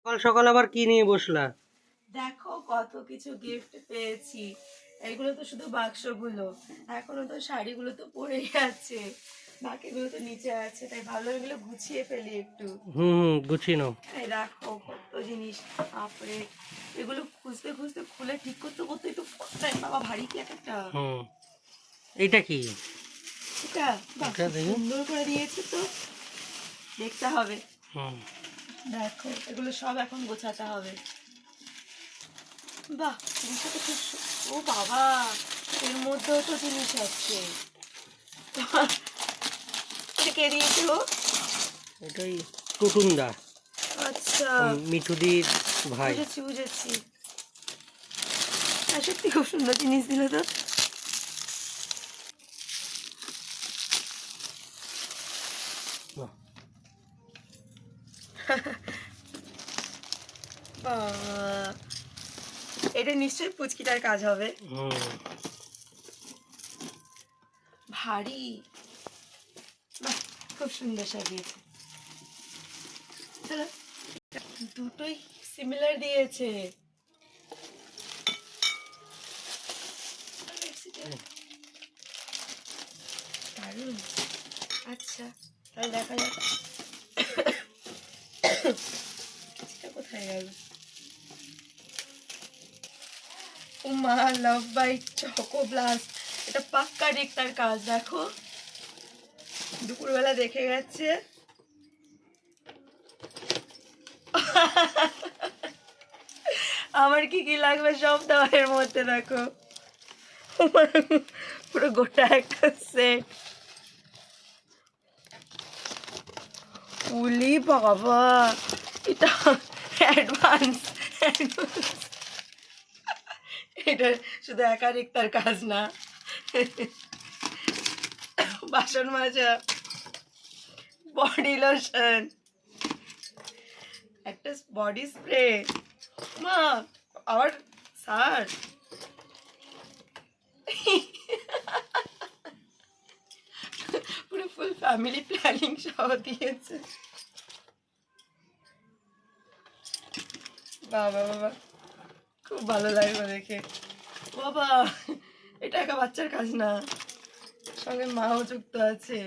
সকাল সকাল আবার কি নিয়ে বসলা? দেখো কত কিছু গিফট পেয়েছি। এগুলো তো শুধু বাক্সগুলো, এখনো তো শাড়িগুলো তো পড়েই আছে, বাকিগুলো তো নিচে আছে, তাই ভালো এগুলো গুছিয়ে ফেলি একটু। গুছিয়ে নাও। এই দেখো কত জিনিস, তারপরে এগুলো খুঁজতে খুঁজতে খুলে ঠিক করতে করতে একটু বাবা ভারী কি একটা। এইটা কি? এটা বাহ, এটা দেখি। সুন্দর করে দিয়েছে তো, দেখতে হবে। হুম দেখো এগুলো সব এখন গোছাতে হবে। বাহ, জিনিসটা তো খুব ও বাবা, এর মধ্যেও তো জিনিস আছে। এটা কে দিয়েছিল? এটাই টুটুনদা, আচ্ছা, মিঠুদির ভাই। বুঝেছি বুঝেছি। আর সত্যি খুব সুন্দর জিনিস দিল তো। বাহ, বাহ, এটা নিশ্চয়ই পুচকিটার কাজ হবে। ভারী, বাহ, খুব সুন্দর সাজিয়েছে। চলো, দুটোই সিমিলার দিয়েছে। দারুণ। আচ্ছা, তাহলে দেখা যাক সেটা কোথায় গেল। ও মা, লাভ বাইট চকো ব্লাস্ট, এটা পাক্কা রেক্তার কাজ। দেখো দুপুরবেলা দেখে গেছে। আমার কি কি লাগবে সব দেওয়ার মধ্যে। দেখো পুরো গোটা একটা সেট। উলি বাবা, এটা অ্যাডভান্স। এটা শুধু একা রেক্তার কাজ না, বাসন মাজা, বডি লোশন, একটা বডি স্প্রে, মা আবার সার্ফ, পুরো ফুল ফ্যামিলি প্ল্যানিং সহ দিয়েছে। বাবা বাবা, খুব ভালো লাগলো দেখে। বাবা, এটা একা বাচ্চার কাজ না, সঙ্গে মাও যুক্ত আছে।